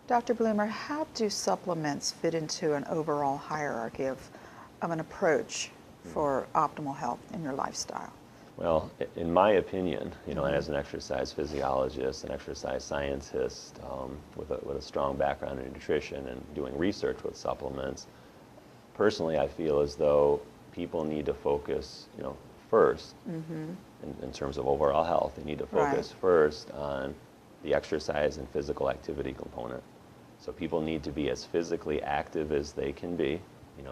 Dr. Bloomer, how do supplements fit into an overall hierarchy of an approach for optimal health in your lifestyle? Well, in my opinion, as an exercise physiologist, an exercise scientist with a strong background in nutrition and doing research with supplements, personally, I feel as though people need to focus, first in terms of overall health. They need to focus first on the exercise and physical activity component. So people need to be as physically active as they can be,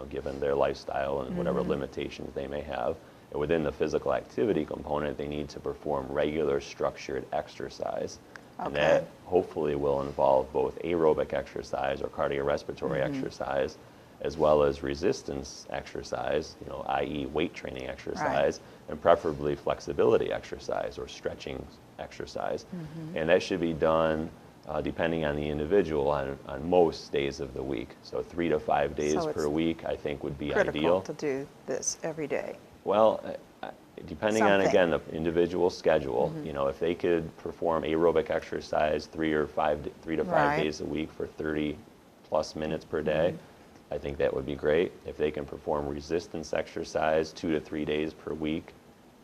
given their lifestyle and whatever limitations they may have. And within the physical activity component, they need to perform regular structured exercise. And that hopefully will involve both aerobic exercise or cardiorespiratory exercise, as well as resistance exercise, i.e. weight training exercise, and preferably flexibility exercise or stretching exercise. And that should be done depending on the individual on most days of the week. So 3 to 5 days per week, I think, would be ideal. To do this every day. Well, depending on, again, the individual schedule, if they could perform aerobic exercise 3 to 5 days a week for 30 plus minutes per day, I think that would be great. If they can perform resistance exercise 2 to 3 days per week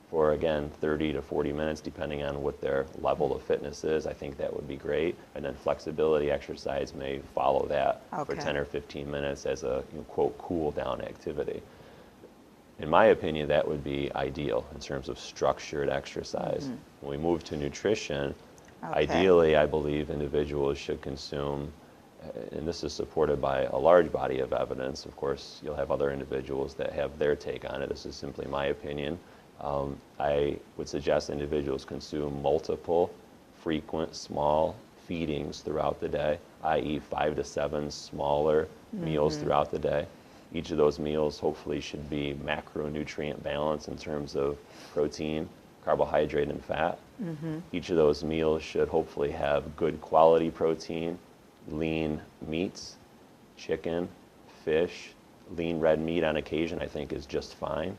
for, again, 30 to 40 minutes, depending on what their level of fitness is, I think that would be great. And then flexibility exercise may follow that for 10 or 15 minutes as a, quote, cool down activity. In my opinion, that would be ideal in terms of structured exercise. When we move to nutrition, ideally, I believe individuals should consume, and this is supported by a large body of evidence. Of course, you'll have other individuals that have their take on it. This is simply my opinion. I would suggest individuals consume multiple, frequent, small feedings throughout the day, i.e. 5 to 7 smaller meals throughout the day. Each of those meals hopefully should be macronutrient balanced in terms of protein, carbohydrate, and fat. Each of those meals should hopefully have good quality protein, lean meats, chicken, fish, lean red meat on occasion I think is just fine.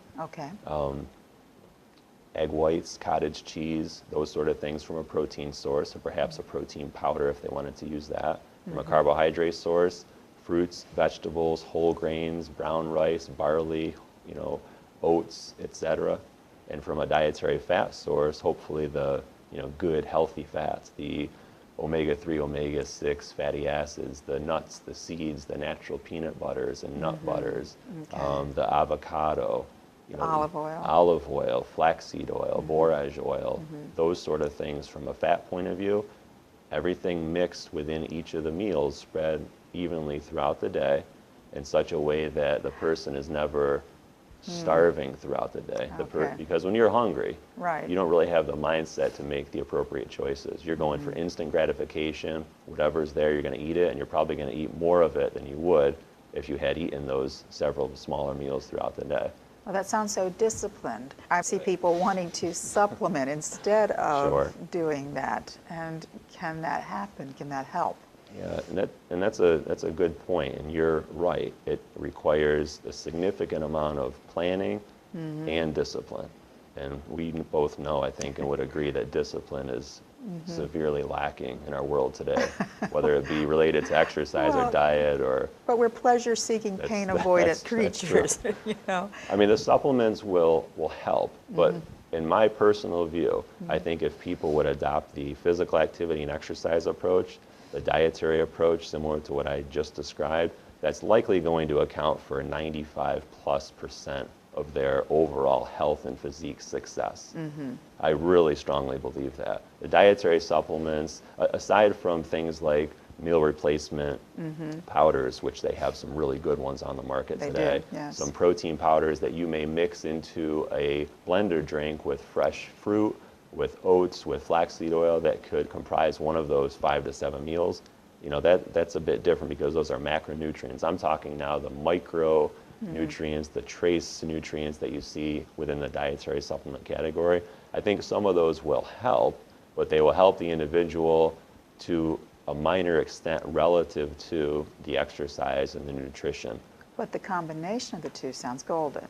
Egg whites, cottage cheese, those sort of things from a protein source, or perhaps a protein powder if they wanted to use that. From a carbohydrate source, fruits, vegetables, whole grains, brown rice, barley, oats, etc. And from a dietary fat source, hopefully the good healthy fats, the omega-3, omega-6 fatty acids, the nuts, the seeds, the natural peanut butters and nut butters, the avocado, olive oil, flaxseed oil, borage oil, those sort of things from a fat point of view. Everything mixed within each of the meals, spread evenly throughout the day in such a way that the person is never starving throughout the day. Because when you're hungry, you don't really have the mindset to make the appropriate choices. You're going for instant gratification. Whatever's there, you're going to eat it, and you're probably going to eat more of it than you would if you had eaten those several smaller meals throughout the day. Well, that sounds so disciplined. I see people wanting to supplement instead of doing that. And can that happen? Can that help? Yeah, and that's a good point, and you're right. It requires a significant amount of planning and discipline. And we both know, I think, and would agree that discipline is severely lacking in our world today, whether it be related to exercise or diet or... But we're pleasure-seeking, pain-avoidant creatures, I mean, the supplements will help, but in my personal view, I think if people would adopt the physical activity and exercise approach, the dietary approach, similar to what I just described, that's likely going to account for 95+% of their overall health and physique success. I really strongly believe that. The dietary supplements, aside from things like meal replacement powders, which they have some really good ones on the market today, some protein powders that you may mix into a blender drink with fresh fruit, with oats, with flaxseed oil that could comprise one of those 5 to 7 meals, that's a bit different because those are macronutrients. I'm talking now the micronutrients, the trace nutrients that you see within the dietary supplement category. I think some of those will help, but they will help the individual to a minor extent relative to the exercise and the nutrition. But the combination of the two sounds golden.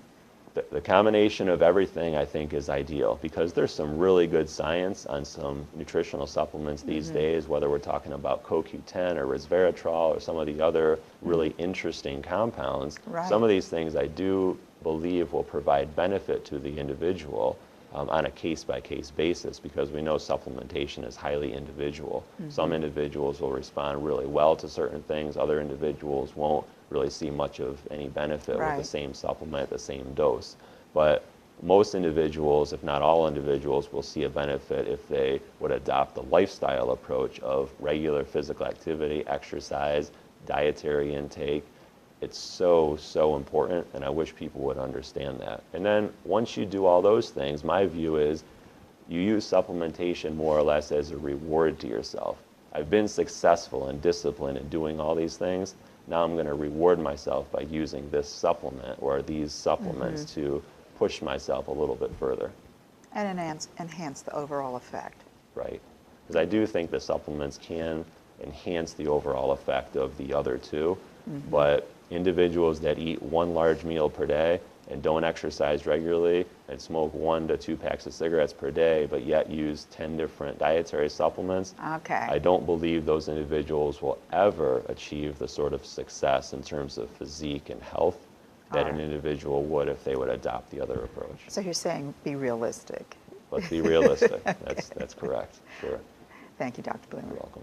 The combination of everything, I think, is ideal because there's some really good science on some nutritional supplements these days, whether we're talking about CoQ10 or resveratrol or some of the other really interesting compounds. Right. Some of these things I do believe will provide benefit to the individual on a case-by-case basis because we know supplementation is highly individual. Some individuals will respond really well to certain things, other individuals won't really see much of any benefit with the same supplement, the same dose. But most individuals, if not all individuals, will see a benefit if they would adopt the lifestyle approach of regular physical activity, exercise, dietary intake. It's so, so important, and I wish people would understand that. And then once you do all those things, my view is you use supplementation more or less as a reward to yourself. I've been successful and disciplined in doing all these things. Now I'm going to reward myself by using this supplement or these supplements to push myself a little bit further. And enhance the overall effect. Right. Because I do think the supplements can enhance the overall effect of the other two, but individuals that eat one large meal per day and don't exercise regularly and smoke 1 to 2 packs of cigarettes per day, but yet use 10 different dietary supplements, I don't believe those individuals will ever achieve the sort of success in terms of physique and health that an individual would if they would adopt the other approach. So you're saying be realistic. Let's be realistic. That's correct. Sure. Thank you, Dr. Bloomer. You're welcome.